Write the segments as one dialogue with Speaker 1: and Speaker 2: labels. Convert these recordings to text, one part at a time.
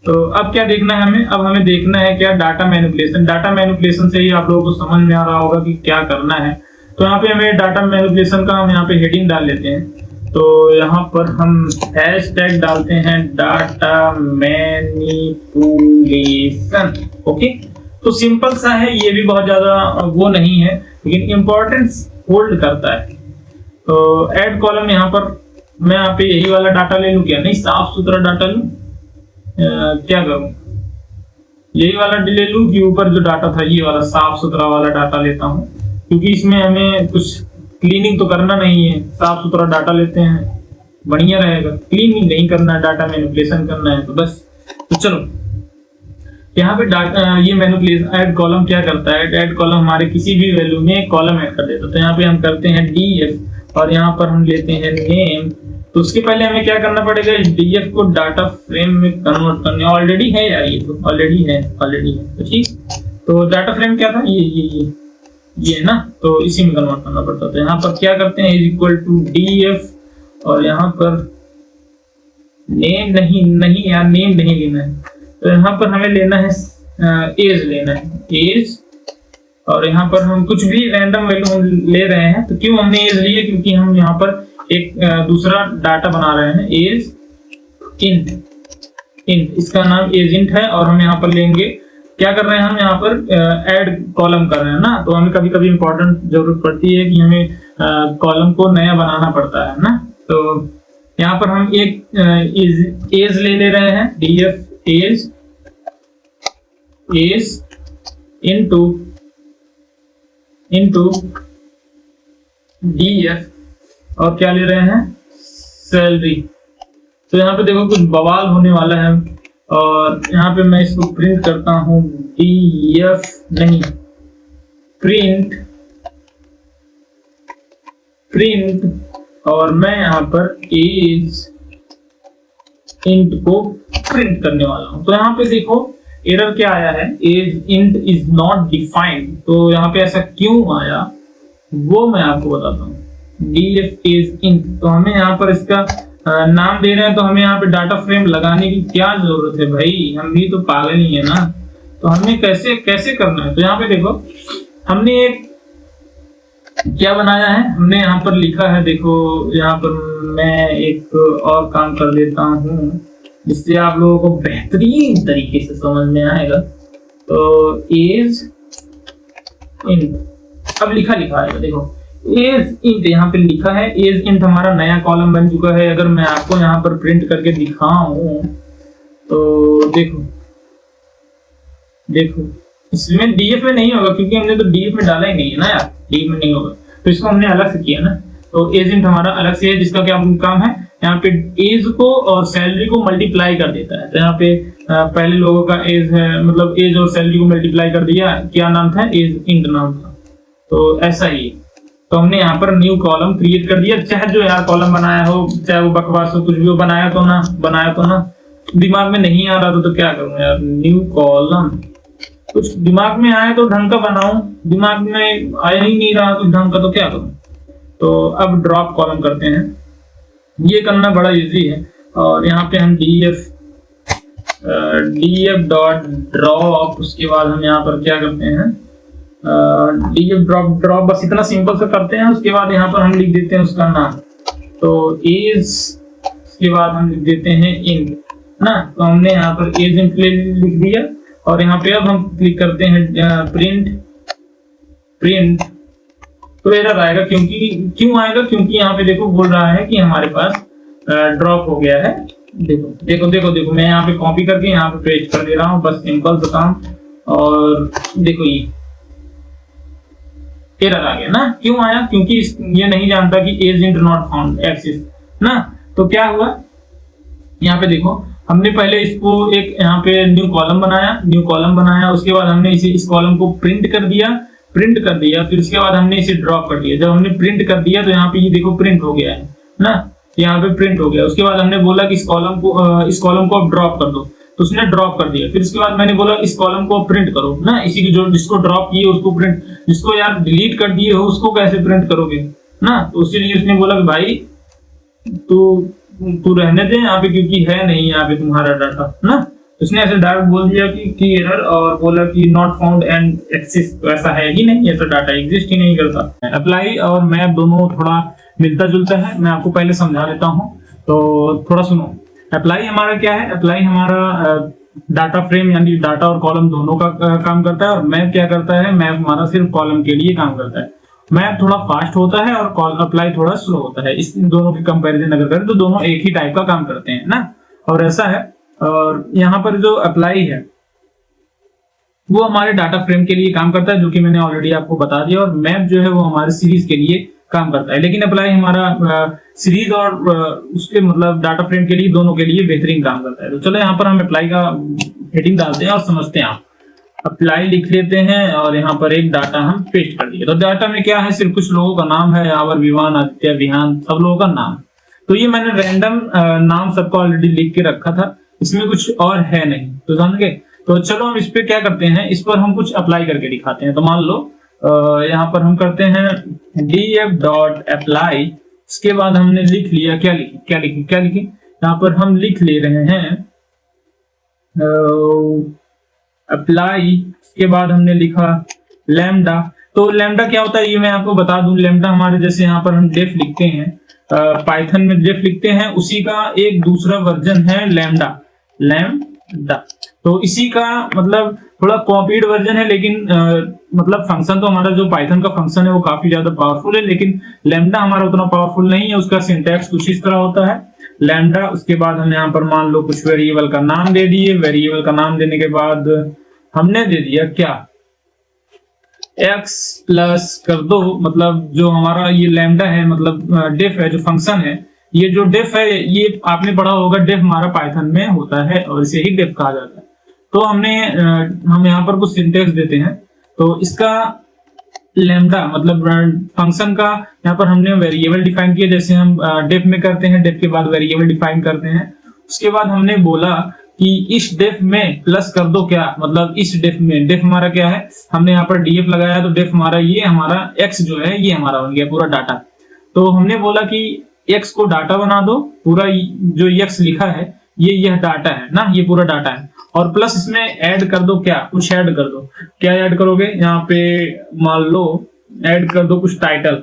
Speaker 1: तो अब क्या देखना है हमें, अब हमें देखना है क्या, डाटा मैनिपुलेशन। डाटा मैनिपुलेशन से ही आप लोगों को समझ में आ रहा होगा कि क्या करना है। तो यहाँ पे हमें डाटा मैनिपुलेशन का हम यहाँ पे हेडिंग डाल लेते हैं। तो यहाँ पर हम हैशटैग डालते हैं डाटा मैनिपुलेशन। ओके, तो सिंपल सा है, ये भी बहुत ज्यादा वो नहीं है, लेकिन इंपॉर्टेंस होल्ड करता है। तो ऐड कॉलम यहाँ पर मैं यहाँ पे यही वाला डाटा ले लूं क्या, नहीं साफ सुथरा डाटा लूं, क्या करूं, यही वाला ले लूं कि ऊपर जो डाटा था ये वाला साफ सुथरा वाला डाटा लेता हूं, क्योंकि इसमें हमें कुछ क्लीनिंग तो करना नहीं है, साफ सुथरा डाटा लेते हैं बढ़िया रहेगा। क्लीनिंग नहीं करना है, डाटा मैनिपुलेशन करना है, तो बस। तो चलो यहाँ पे डाटा, ये मैनिपुलेशन ऐड कॉलम क्या करता है, ऐड कॉलम हमारे किसी भी वैल्यू में कॉलम ऐड कर देता है। तो यहाँ पे हम करते हैं df और यहाँ पर हम लेते हैं नेम। तो उसके पहले हमें क्या करना पड़ेगा, df को डाटा फ्रेम में कन्वर्ट करने, ऑलरेडी है यार, ये तो ऑलरेडी है तो ठीक। तो डाटा फ्रेम क्या था, ये है ना, तो इसी में कन्वर्ट करना पड़ता है। तो यहाँ पर क्या करते हैं, इज इक्वल टू df और यहाँ पर नेम नहीं यार, नेम नहीं लेना है। तो यहाँ पर हमें लेना है एज लेना है, एज। और यहाँ पर हम कुछ भी रैंडम वैल्यू हम ले रहे हैं। तो क्यों हमने एज लिया, क्योंकि हम यहाँ पर एक दूसरा डाटा बना रहे हैं, एज इंट। इसका नाम एज इंट है और हम यहाँ पर लेंगे, क्या कर रहे हैं हम यहाँ पर ऐड कॉलम कर रहे हैं ना। तो हमें कभी कभी इंपॉर्टेंट जरूरत पड़ती है कि हमें कॉलम को नया बनाना पड़ता है ना। तो यहाँ पर हम एक एज ले रहे हैं, df एज इनटू df और क्या ले रहे हैं, सैलरी। तो यहाँ पे देखो कुछ बवाल होने वाला है, और यहाँ पे मैं इसको प्रिंट करता हूँ, df नहीं, प्रिंट और मैं यहाँ पर एज इंट को प्रिंट करने वाला हूँ। तो यहाँ पे देखो एरर क्या आया है, as int is not defined. तो यहाँ पे ऐसा क्यों आया वो मैं आपको बताता हूँ, df एज इंट। तो हमें यहाँ पर इसका नाम दे रहे हैं, तो हमें यहाँ पे डाटा फ्रेम लगाने की क्या जरूरत है भाई, हम भी तो पागल ही है ना। तो हमें कैसे करना है, तो यहाँ पे देखो हमने एक क्या बनाया है, हमने यहाँ पर लिखा है, देखो यहाँ पर मैं एक और काम कर देता हूँ जिससे आप लोगों को बेहतरीन तरीके से समझ में आएगा। तो एज इंट, अब लिखा है, देखो एज इंट यहाँ पे लिखा है, एज इंट हमारा नया कॉलम बन चुका है। अगर मैं आपको यहाँ पर प्रिंट करके दिखाऊं तो देखो इसमें df में नहीं होगा, क्योंकि हमने तो df में डाला ही नहीं है ना यार, df में नहीं होगा, तो इसको हमने अलग से किया ना। तो एज इंट हमारा अलग से है, जिसका क्या काम है, यहाँ पे एज को और सैलरी को मल्टीप्लाई कर देता है। तो यहाँ पे पहले लोगों का एज है, मतलब एज और सैलरी को मल्टीप्लाई कर दिया, क्या नाम था, एज इंट नाम था। तो ऐसा ही, तो हमने यहाँ पर न्यू कॉलम क्रिएट कर दिया। चाहे जो यार कॉलम बनाया हो, चाहे वो बकवास हो, कुछ भी हो, बनाया तो ना दिमाग में नहीं आ रहा तो क्या करूं यार, न्यू कॉलम। कुछ दिमाग में आए तो ढंग का बनाऊं, दिमाग में आया ही नहीं रहा कुछ ढंग का, तो क्या करूं। तो अब ड्रॉप कॉलम करते हैं, ये करना बड़ा इजी है। और यहाँ पे हम df डॉट ड्रॉप, उसके बाद हम यहाँ पर क्या करते हैं, df ड्रॉप, बस इतना सिंपल से करते हैं। उसके बाद यहाँ पर हम लिख देते हैं उसका नाम, तो एज, उसके बाद हम लिख देते हैं इंट ना। तो हमने यहाँ पर एज इंट लिख दिया, और यहाँ पे अब हम क्लिक करते हैं प्रिंट। तो एरर आएगा, क्यों आएगा, क्योंकि यहाँ पे देखो बोल रहा है कि हमारे पास ड्रॉप हो गया है। देखो मैं यहाँ पे कॉपी करके यहाँ पे पेस्ट कर दे रहा हूँ, बस सिंपल सा काम। और देखो ये एरर आ गया ना, क्यों आया, क्योंकि ये नहीं जानता कि as int not found axis ना। तो क्या हुआ, यहाँ पे देखो हमने पहले इसको एक यहाँ पे न्यू कॉलम बनाया, उसके बाद हमने इस कॉलम को प्रिंट कर दिया, फिर उसके बाद हमने इसे ड्रॉप कर दिया। जब हमने प्रिंट कर दिया तो यहाँ पे ये देखो प्रिंट हो गया है ना, यहाँ पे प्रिंट हो गया। उसके बाद हमने बोला कि इस कॉलम को अब ड्रॉप कर दो, तो उसने ड्रॉप कर दिया। फिर उसके बाद मैंने बोला इस कॉलम को प्रिंट करो ना, इसी की जिसको ड्रॉप किए उसको प्रिंट, जिसको यार डिलीट कर दिए हो उसको कैसे प्रिंट करोगे ना। तो उसीलिए उसने बोला कि भाई तू रहने दे यहाँ पे, क्योंकि है नहीं यहाँ पे तुम्हारा डाटा ना। तो उसने ऐसे डायरेक्ट बोल दिया कि एरर, और बोला कि नॉट फाउंड एंड एक्सिस, तो ऐसा है ही नहीं, ऐसा डाटा एग्जिस्ट ही नहीं करता। अप्लाई और मैप दोनों थोड़ा मिलता जुलता है, मैं आपको पहले समझा देता हूँ, तो थोड़ा सुनो। अप्लाई हमारा क्या है? अप्लाई हमारा डाटा फ्रेम यानी डाटा और कॉलम दोनों का काम करता है, और मैप क्या करता है? मैप हमारा सिर्फ कॉलम के लिए काम करता है। मैप थोड़ा फास्ट होता है और अप्लाई थोड़ा स्लो होता है। इस दोनों की कंपैरिजन अगर करें तो दोनों एक ही टाइप का काम करते हैं ना, और ऐसा है। और यहाँ पर जो अप्लाई है वो हमारे डाटा फ्रेम के लिए काम करता है, जो कि मैंने ऑलरेडी आपको बता दिया, और मैप जो है वो हमारे सीरीज के लिए काम करता है। लेकिन अप्लाई हमारा सीरीज और उसके मतलब डाटा फ्रेम के लिए, दोनों के लिए बेहतरीन काम करता है। तो चलो यहाँ पर हम अप्लाई का हेडिंग डालते हैं और समझते हैं। आप अप्लाई लिख लेते हैं और यहाँ पर एक डाटा हम पेस्ट कर दिए। तो डाटा में क्या है? सिर्फ कुछ लोगों का नाम है, आवर, विवान, आदित्य, विहान, सब लोगों का नाम। तो ये मैंने रैंडम नाम सबका ऑलरेडी लिख के रखा था, इसमें कुछ और है नहीं, तो समझ गए। तो चलो हम इस पे क्या करते हैं, इस पर हम कुछ अप्लाई करके दिखाते हैं। तो मान लो यहाँ पर हम करते हैं df.apply, उसके बाद हमने लिख लिया, क्या लिखे यहाँ पर हम लिख ले रहे हैं अप्लाई, उसके बाद हमने लिखा लैम्डा। तो लैम्डा क्या होता है ये मैं आपको बता दूं। लैम्डा हमारे जैसे यहाँ पर हम डेफ लिखते हैं, पाइथन में डेफ लिखते हैं, उसी का एक दूसरा वर्जन है लैम्डा। तो इसी का मतलब थोड़ा कॉपीड वर्जन है, लेकिन मतलब फंक्शन तो हमारा जो पाइथन का फंक्शन है वो काफी ज्यादा पावरफुल है, लेकिन लैम्डा हमारा उतना पावरफुल नहीं है। उसका सिंटैक्स कुछ इस तरह होता है लैम्डा। उसके बाद हम यहाँ पर मान लो कुछ वेरिएबल का नाम दे दिए। वेरिएबल का नाम देने के बाद हमने दे दिया क्या, x प्लस कर दो, मतलब जो हमारा ये लैम्डा है, मतलब डेफ है जो फंक्शन है, ये जो डेफ है ये आपने पढ़ा होगा, डेफ हमारा पाइथन में होता है और इसे ही डेफ कहा जाता है। तो हम यहाँ पर कुछ सिंटैक्स देते हैं। तो इसका लैम्डा मतलब फंक्शन का यहाँ पर हमने वेरिएबल डिफाइन किया, जैसे हम डेफ में करते हैं, डेफ के बाद वेरिएबल डिफाइन करते हैं। उसके बाद हमने बोला कि इस डेफ में प्लस कर दो क्या, मतलब इस डेफ में, डेफ हमारा क्या है, हमने यहाँ पर डीएफ लगाया, तो डेफ हमारा ये हमारा एक्स जो है ये हमारा बन गया पूरा डाटा। तो हमने बोला कि एक्स को डाटा बना दो, पूरा जो एक्स लिखा है यह डाटा है ना, ये पूरा डाटा है, और प्लस इसमें ऐड कर दो क्या, कुछ ऐड कर दो। क्या ऐड करोगे, यहाँ पे मान लो ऐड कर दो कुछ टाइटल।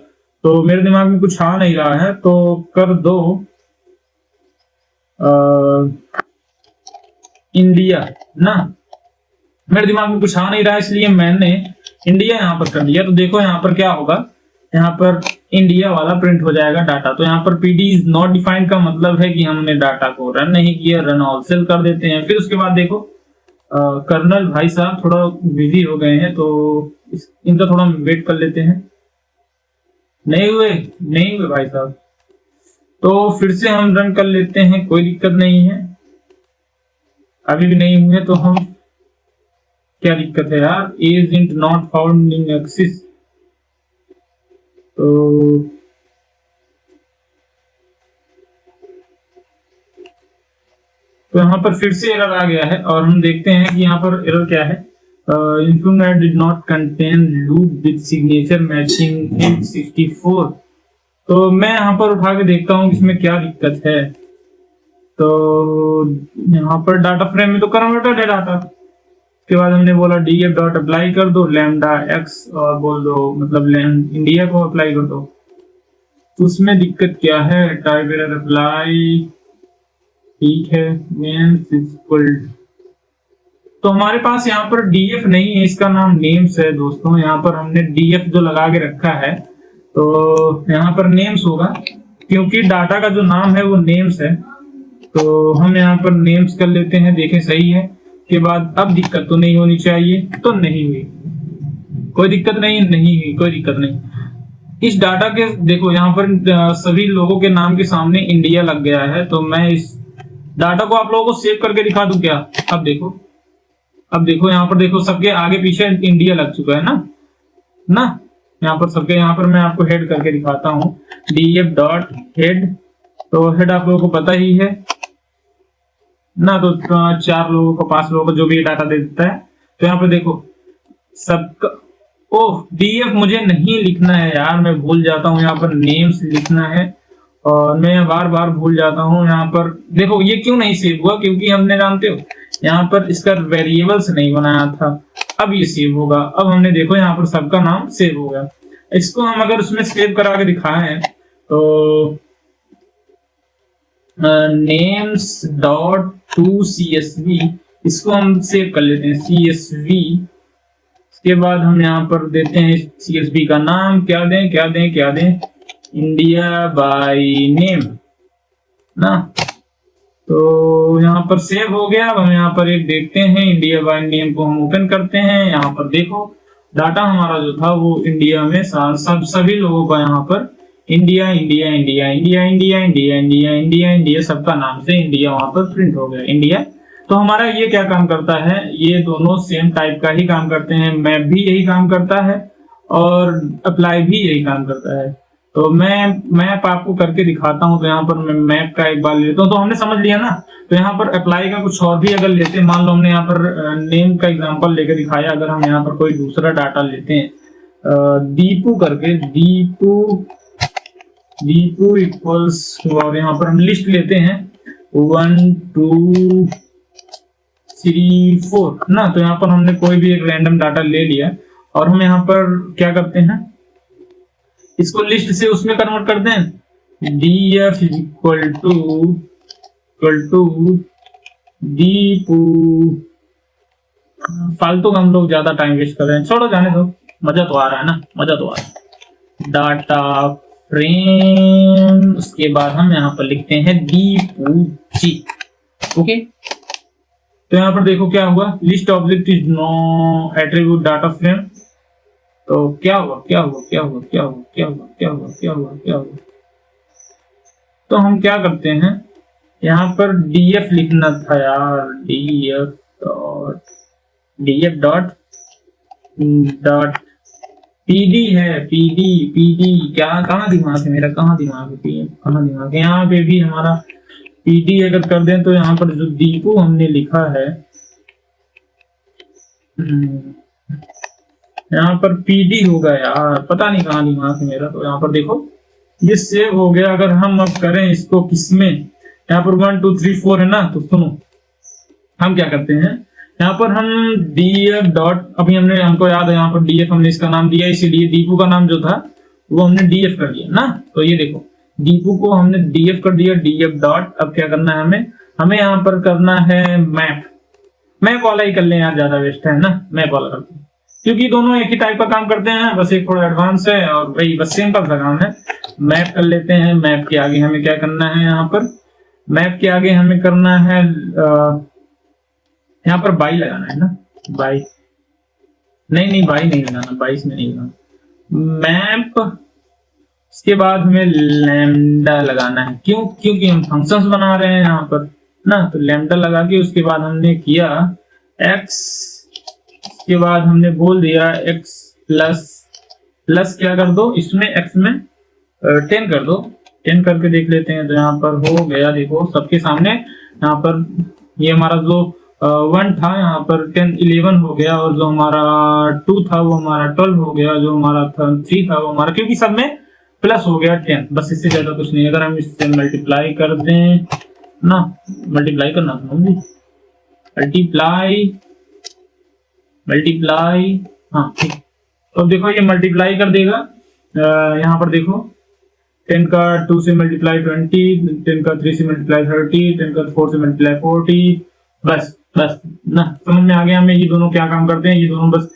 Speaker 1: तो मेरे दिमाग में कुछ आ नहीं रहा है, तो कर दो इंडिया ना, मेरे दिमाग में कुछ आ नहीं रहा है, इसलिए मैंने इंडिया यहाँ पर कर दिया। तो देखो यहाँ पर क्या होगा, यहाँ पर इंडिया वाला प्रिंट हो जाएगा डाटा। तो यहाँ पर pd इज नॉट डिफाइंड का मतलब है कि हमने डाटा को रन नहीं किया, रन ऑल सेल कर देते हैं। फिर उसके बाद देखो कर्नल भाई साहब थोड़ा बिजी हो गए हैं, तो इनका थोड़ा वेट कर लेते हैं। नहीं हुए भाई साहब, तो फिर से हम रन कर लेते हैं, कोई दिक्कत नहीं है। अभी भी नहीं हुए तो हम, क्या दिक्कत है यार, agent not found in axis. तो यहाँ पर फिर से एरर आ गया है, और हम देखते हैं कि यहाँ पर एरर क्या है। Information did not contain loop with signature matching 864। तो मैं यहाँ पर उठा के देखता हूँ इसमें क्या दिक्कत है। तो यहाँ पर डाटा फ्रेम में तो कन्वर्टेड है डाटा। उसके बाद हमने बोला df.apply कर दो लैम्डा x, और बोल दो मतलब इंडिया को अप्लाई कर दो। तो उसमें दिक्कत क्या है, टाइप एरर अप्लाई, ठीक है, नेम्स इक्वल। तो हमारे पास यहाँ पर df नहीं है, इसका नाम नेम्स है दोस्तों। यहाँ पर हमने df जो लगा के रखा है, तो यहाँ पर नेम्स होगा, क्योंकि डाटा का जो नाम है वो नेम्स है। तो हम यहाँ पर नेम्स कर लेते हैं, देखें सही है। के बाद अब दिक्कत तो नहीं होनी चाहिए, तो नहीं हुई, कोई दिक्कत नहीं, कोई दिक्कत नहीं। इस डाटा के देखो यहाँ पर सभी लोगों के नाम के सामने इंडिया लग गया है। तो मैं इस डाटा को आप लोगों को सेव करके दिखा दूं क्या। अब देखो यहाँ पर देखो, सबके आगे पीछे इंडिया लग चुका है ना यहाँ पर सबके, यहाँ पर मैं आपको हेड करके दिखाता हूँ, df.head। तो हेड आप लोगों को पता ही है ना, तो 4 लोगों को 5 लोगों को जो भी डाटा दे देता है। तो यहाँ पर देखो सबका, ओह df मुझे नहीं लिखना है यार, मैं भूल जाता हूँ, यहाँ पर नेम्स लिखना है। और मैं बार बार भूल जाता हूँ। यहाँ पर देखो ये क्यों नहीं सेव हुआ, क्योंकि हमने जानते हो यहाँ पर इसका वेरिएबल्स नहीं बनाया था। अब ये सेव होगा। अब हमने देखो यहाँ पर सबका नाम सेव हो गया। इसको हम अगर उसमें सेव करा के दिखाएं तो names डॉट टू CSV, इसको हम सेव कर लेते हैं CSV। इसके बाद हम यहाँ पर देते हैं CSV का नाम क्या दें, इंडिया बाय नेम ना। तो यहाँ पर सेव हो गया। अब हम यहाँ पर एक देखते हैं, इंडिया बाय नेम को हम ओपन करते हैं। यहाँ पर देखो डाटा हमारा जो था वो इंडिया में सभी लोगों का यहाँ पर इंडिया सबका नाम से इंडिया वहां पर प्रिंट हो गया इंडिया। तो हमारा ये क्या काम करता है, ये दोनों सेम टाइप का ही काम करते हैं। मैप भी यही काम करता है और अप्लाई भी यही काम करता है। तो मैं मैप आपको करके दिखाता हूं। तो यहाँ पर मैं मैप का एक बार लेता हूँ, तो हमने समझ लिया ना। तो यहाँ पर अप्लाई का कुछ और भी अगर लेते हैं, मान लो हमने यहाँ पर नेम का एग्जांपल लेकर दिखाया। अगर हम यहाँ पर कोई दूसरा डाटा लेते हैं दीपू करके, दीपू इक्वल्स, और यहाँ पर हम लिस्ट लेते हैं 1 2 3 4 ना। तो यहाँ पर हमने कोई भी एक रैंडम डाटा ले लिया और हम यहाँ पर क्या करते हैं, इसको लिस्ट से उसमें कन्वर्ट करते हैं। df इक्वल टू दीपू। फालतू हम लोग ज्यादा टाइम वेस्ट कर रहे हैं, छोड़ो जाने दो, मजा तो आ रहा है ना, मजा तो आ रहा है। डाटा फ्रेम, उसके बाद हम यहाँ पर लिखते हैं दीपू जी। ओके, तो यहाँ पर देखो क्या हुआ, list object is no attribute data frame. तो क्या हुआ, तो हम क्या करते हैं, यहाँ पर df लिखना था यार, df डॉट pd है, pd क्या, कहाँ दिमाग है मेरा, कहाँ दिमाग है, यहाँ पे भी हमारा pd अगर कर दें तो यहाँ पर जो दीपू हमने लिखा है यहाँ पर pd होगा यार, पता नहीं कहाँ दिमाग है मेरा। तो यहाँ पर देखो ये सेव हो गया। अगर हम अब करें इसको किसमें, यहाँ पर 1 2 3 4 है ना। तो सुनो हम क्या करते हैं, यहाँ पर हम df डॉट, अभी हमको याद है यहाँ पर df हमने इसका नाम दिया, इसीलिए दीपू का नाम जो था वो हमने df कर दिया ना। तो ये देखो दीपू को हमने df कर दिया, df डॉट। अब क्या करना है हमें यहाँ पर करना है मैप वाला ही कर लें यार, ज्यादा वेस्ट है ना, मैप वाला करते हैं क्योंकि दोनों एक ही टाइप का काम करते हैं, बस एक थोड़ा एडवांस है और वही बस सिंपल सा काम है। मैप कर लेते हैं। मैप के आगे हमें क्या करना है, यहाँ पर मैप के आगे हमें करना है यहाँ पर बाई लगाना है ना, बाई नहीं बाई नहीं लगाना, 22 में नहीं लगाना मैप। इसके बाद हमें लैम्डा लगाना है, क्यों, क्योंकि हम फंक्शंस बना रहे हैं यहाँ पर ना। तो लैम्डा लगा के उसके बाद हमने किया x, के बाद हमने बोल दिया x प्लस क्या कर दो, इसमें x में 10 कर दो, 10 करके देख लेते हैं। तो यहाँ पर हो गया, देखो सबके सामने यहाँ पर ये हमारा जो 1 था यहाँ पर 10 11 हो गया, और जो हमारा 2 था वो हमारा 12 हो गया, जो हमारा 3 था वो हमारा, क्योंकि सब में प्लस हो गया 10, बस इससे ज्यादा कुछ नहीं। अगर हम इससे मल्टीप्लाई कर दें ना, मल्टीप्लाई करना था जी, मल्टीप्लाई हाँ ठीक। तो देखो ये मल्टीप्लाई कर देगा। यहाँ पर देखो 10 का 2 से मल्टीप्लाई 20, 10 का 3 से मल्टीप्लाई 30, 10 का 4 से मल्टीप्लाई 40। बस ना, समझ में आ गया हमें ये दोनों क्या काम करते हैं। ये दोनों बस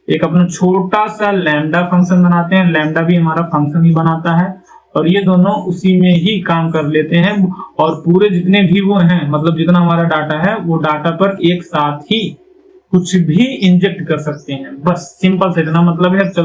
Speaker 1: एक अपना छोटा सा लैम्डा फंक्शन बनाते हैं, लैम्डा भी हमारा फंक्शन ही बनाता है, और ये दोनों उसी में ही काम कर लेते हैं। और पूरे जितने भी वो हैं, मतलब जितना हमारा डाटा है वो डाटा पर एक साथ ही कुछ भी इंजेक्ट कर सकते हैं। बस सिंपल से इतना मतलब है। चलो